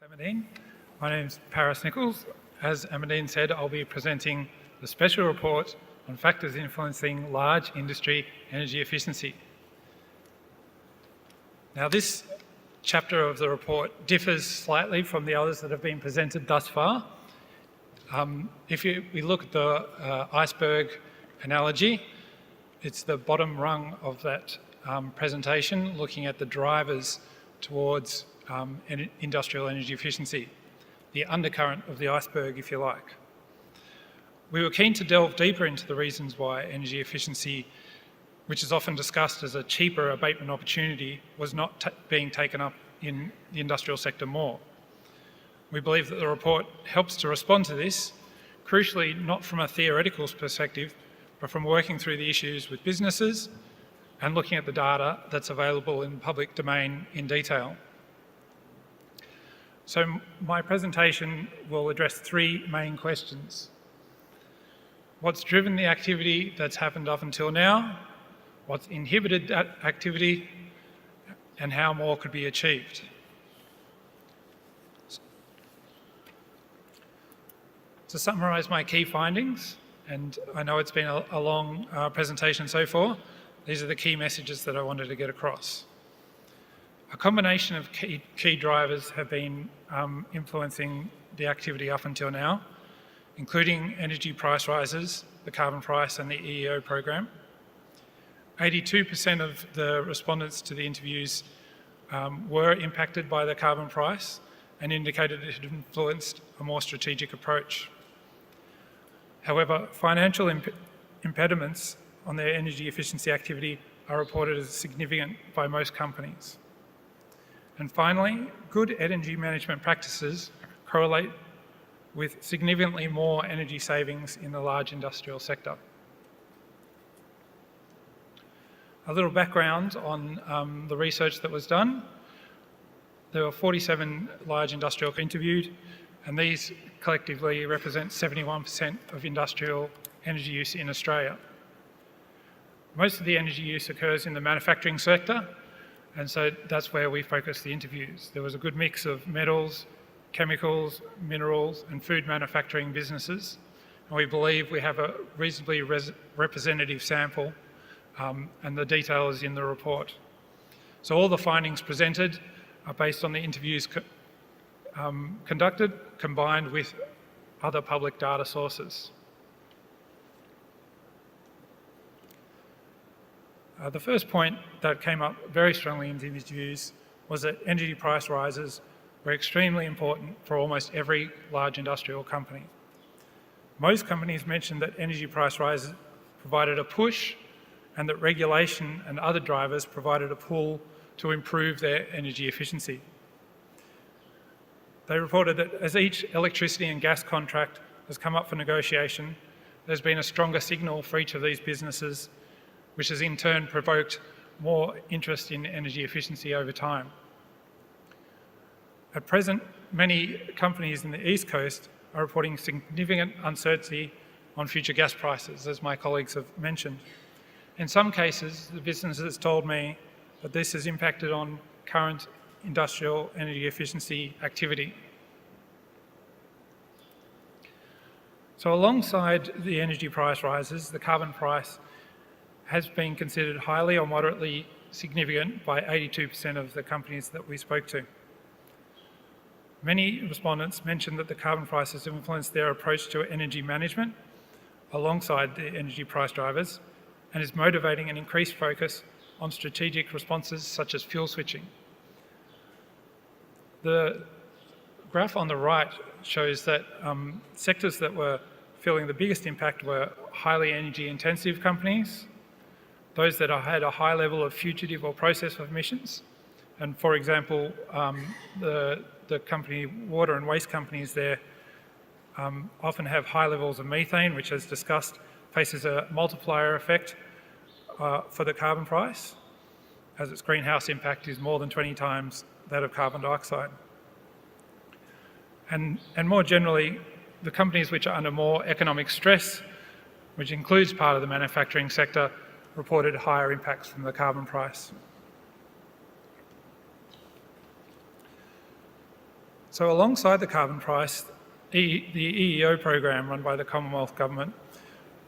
Amandine. My name is Nichols. As Amandine said, I'll be presenting the special report on factors influencing large industry energy efficiency. Now, this chapter of the report differs slightly from the others that have been presented thus far. If we look at the iceberg analogy, it's the bottom rung of that presentation, looking at the drivers towards industrial energy efficiency, the undercurrent of the iceberg, if you like. We were keen to delve deeper into the reasons why energy efficiency, which is often discussed as a cheaper abatement opportunity, was not being taken up in the industrial sector more. We believe that the report helps to respond to this, crucially not from a theoretical perspective, but from working through the issues with businesses and looking at the data that's available in the public domain in detail. So my presentation will address three main questions. What's driven the activity that's happened up until now? What's inhibited that activity? And how more could be achieved? To summarise my key findings, and I know it's been a long presentation so far, these are the key messages that I wanted to get across. A combination of key drivers have been influencing the activity up until now, including energy price rises, the carbon price and the EEO program. 82% of the respondents to the interviews were impacted by the carbon price and indicated it had influenced a more strategic approach. However, financial impediments on their energy efficiency activity are reported as significant by most companies. And finally, good energy management practices correlate with significantly more energy savings in the large industrial sector. A little background on the research that was done. There were 47 large industrial interviewed, and these collectively represent 71% of industrial energy use in Australia. Most of the energy use occurs in the manufacturing sector, and so that's where we focused the interviews. There was a good mix of metals, chemicals, minerals, and food manufacturing businesses, and we believe we have a reasonably representative sample, and the detail is in the report. So all the findings presented are based on the interviews conducted, combined with other public data sources. The first point that came up very strongly in the interviews was that energy price rises were extremely important for almost every large industrial company. Most companies mentioned that energy price rises provided a push and that regulation and other drivers provided a pull to improve their energy efficiency. They reported that as each electricity and gas contract has come up for negotiation, there's been a stronger signal for each of these businesses, which has in turn provoked more interest in energy efficiency over time. At present, many companies in the East Coast are reporting significant uncertainty on future gas prices, as my colleagues have mentioned. In some cases, the businesses told me that this has impacted on current industrial energy efficiency activity. So alongside the energy price rises, the carbon price has been considered highly or moderately significant by 82% of the companies that we spoke to. Many respondents mentioned that the carbon price has influenced their approach to energy management alongside the energy price drivers and is motivating an increased focus on strategic responses such as fuel switching. The graph on the right shows that sectors that were feeling the biggest impact were highly energy intensive companies, those that had a high level of fugitive or process emissions. And for example, the company, water and waste companies there often have high levels of methane, which as discussed, faces a multiplier effect for the carbon price, as its greenhouse impact is more than 20 times that of carbon dioxide. And more generally, the companies which are under more economic stress, which includes part of the manufacturing sector, reported higher impacts from the carbon price. So So alongside the carbon price, the EEO program run by the Commonwealth Government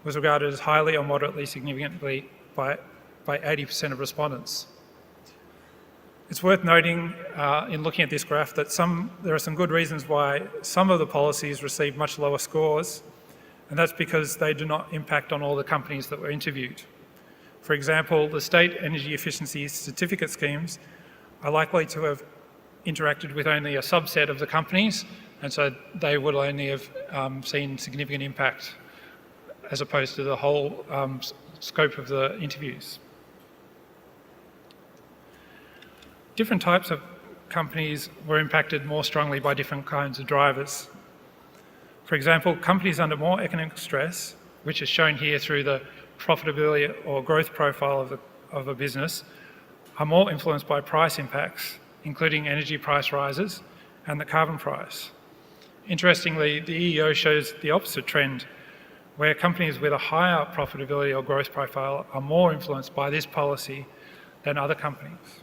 was regarded as highly or moderately significantly by 80% of respondents. It's worth noting in looking at this graph that there are some good reasons why some of the policies received much lower scores, and that's because they do not impact on all the companies that were interviewed. For example, the state energy efficiency certificate schemes are likely to have interacted with only a subset of the companies, and so they would only have seen significant impact as opposed to the whole scope of the interviews. Different types of companies were impacted more strongly by different kinds of drivers. For example, companies under more economic stress, which is shown here through the profitability or growth profile of a business, are more influenced by price impacts, including energy price rises and the carbon price. Interestingly, the EEO shows the opposite trend, where companies with a higher profitability or growth profile are more influenced by this policy than other companies.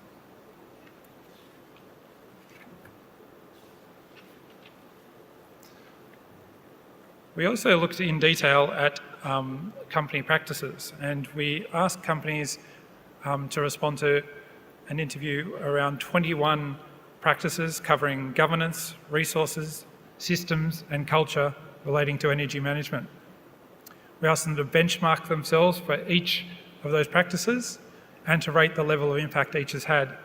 We also looked in detail at company practices, and we asked companies to respond to an interview around 21 practices covering governance, resources, systems and culture relating to energy management. We asked them to benchmark themselves for each of those practices and to rate the level of impact each has had.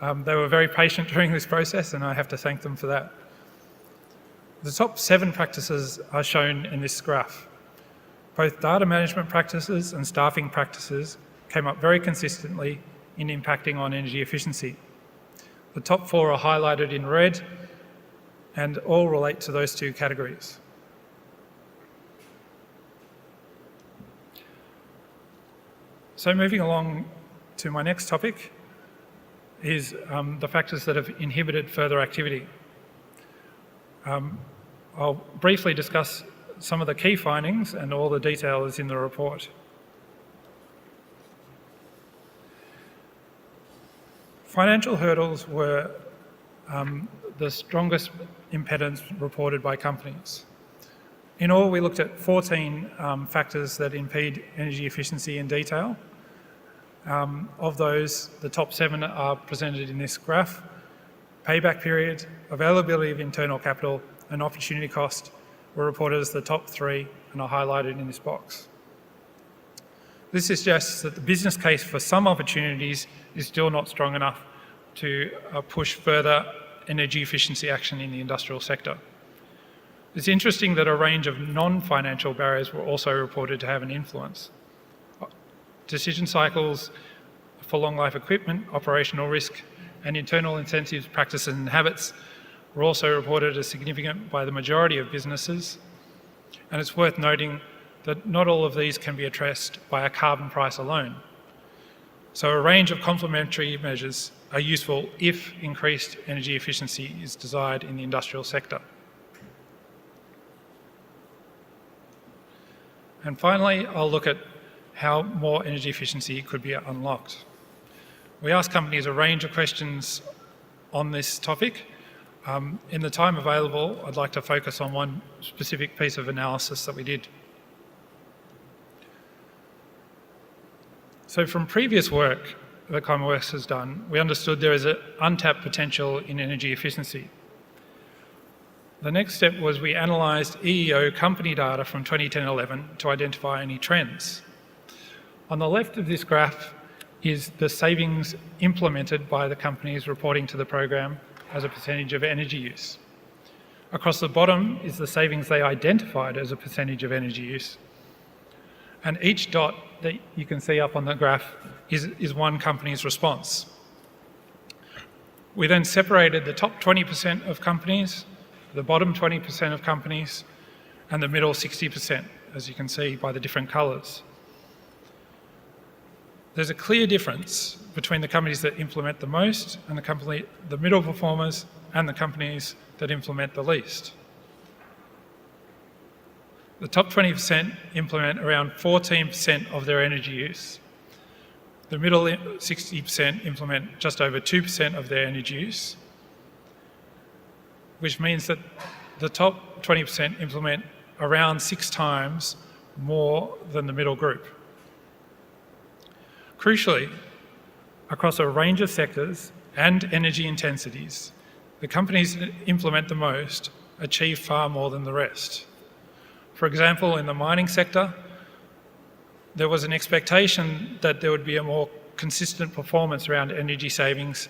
They were very patient during this process, and I have to thank them for that. The top 7 practices are shown in this graph. Both data management practices and staffing practices came up very consistently in impacting on energy efficiency. The top 4 are highlighted in red and all relate to those 2 categories. So moving along to my next topic is the factors that have inhibited further activity. I'll briefly discuss some of the key findings, and all the detail is in the report. Financial hurdles were the strongest impediments reported by companies. In all, we looked at 14 factors that impede energy efficiency in detail. Of those, the top 7 are presented in this graph. Payback period, availability of internal capital, and opportunity cost were reported as the top 3 and are highlighted in this box. This suggests that the business case for some opportunities is still not strong enough to push further energy efficiency action in the industrial sector. It's interesting that a range of non-financial barriers were also reported to have an influence. Decision cycles for long-life equipment, operational risk, and internal incentives, practices and habits were also reported as significant by the majority of businesses. And it's worth noting that not all of these can be addressed by a carbon price alone. So a range of complementary measures are useful if increased energy efficiency is desired in the industrial sector. And finally, I'll look at how more energy efficiency could be unlocked. We asked companies a range of questions on this topic. In the time available, I'd like to focus on one specific piece of analysis that we did. So from previous work that ClimateWorks has done, we understood there is an untapped potential in energy efficiency. The next step was we analysed EEO company data from 2010-11 to identify any trends. On the left of this graph is the savings implemented by the companies reporting to the program as a percentage of energy use. Across the bottom is the savings they identified as a percentage of energy use. And each dot that you can see up on the graph is one company's response. We then separated the top 20% of companies, the bottom 20% of companies, and the middle 60%, as you can see by the different colours. There's a clear difference between the companies that implement the most and the middle performers and the companies that implement the least. The top 20% implement around 14% of their energy use. The middle 60% implement just over 2% of their energy use. which means that the top 20% implement around 6 times more than the middle group. Crucially, across a range of sectors and energy intensities, the companies that implement the most achieve far more than the rest. For example, in the mining sector, there was an expectation that there would be a more consistent performance around energy savings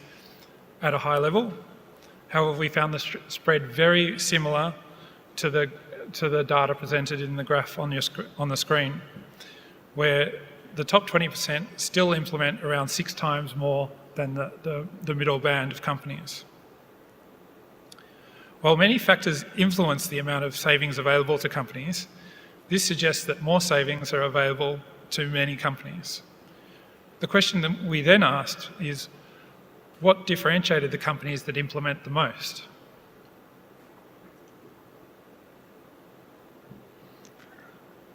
at a high level. However, we found the spread very similar to the data presented in the graph on the screen, where the top 20% still implement around 6 times more than the middle band of companies. While many factors influence the amount of savings available to companies, this suggests that more savings are available to many companies. The question that we then asked is, what differentiated the companies that implement the most?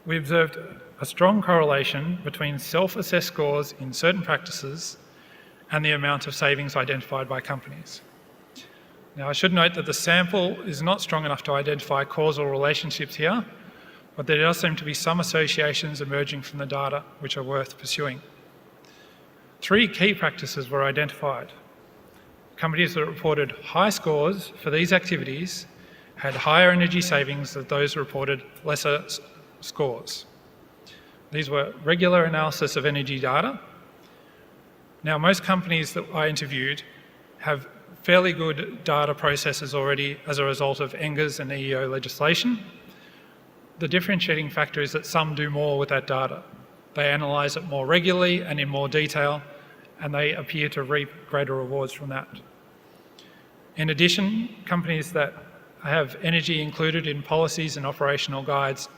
We observed a strong correlation between self-assessed scores in certain practices and the amount of savings identified by companies. Now, I should note that the sample is not strong enough to identify causal relationships here, but there does seem to be some associations emerging from the data which are worth pursuing. 3 key practices were identified. Companies that reported high scores for these activities had higher energy savings than those who reported lesser scores. These were regular analysis of energy data. Now, most companies that I interviewed have fairly good data processes already as a result of NGAs and EEO legislation. The differentiating factor is that some do more with that data. They analyse it more regularly and in more detail, and they appear to reap greater rewards from that. In addition, companies that have energy included in policies and operational guides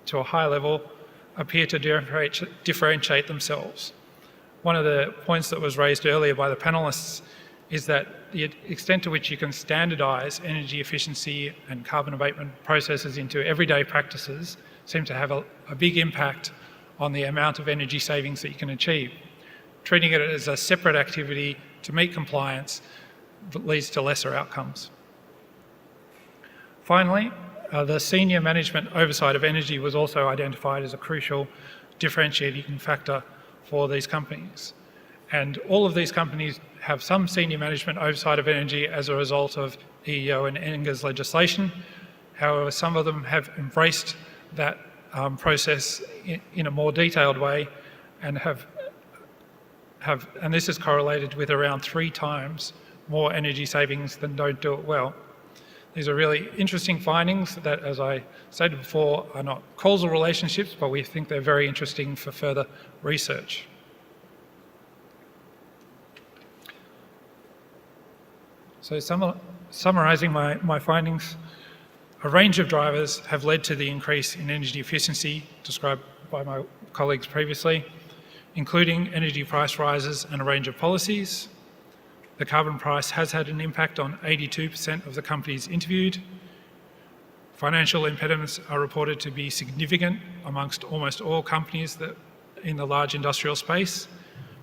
to a high level appear to differentiate themselves. One of the points that was raised earlier by the panellists is that the extent to which you can standardise energy efficiency and carbon abatement processes into everyday practices seem to have a big impact on the amount of energy savings that you can achieve. Treating it as a separate activity to meet compliance leads to lesser outcomes. Finally, the senior management oversight of energy was also identified as a crucial differentiating factor for these companies. And all of these companies have some senior management oversight of energy as a result of EEO and NGAs legislation. However, some of them have embraced that process in a more detailed way and and this is correlated with around 3 times more energy savings than don't do it well. These are really interesting findings that, as I stated before, are not causal relationships, but we think they're very interesting for further research. So summarising my findings, a range of drivers have led to the increase in energy efficiency described by my colleagues previously, including energy price rises and a range of policies. The carbon price has had an impact on 82% of the companies interviewed. Financial impediments are reported to be significant amongst almost all companies in the large industrial space.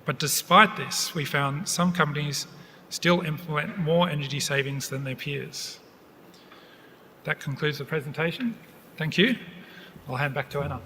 But despite this, we found some companies still implement more energy savings than their peers. That concludes the presentation. Thank you. I'll hand back to Anna.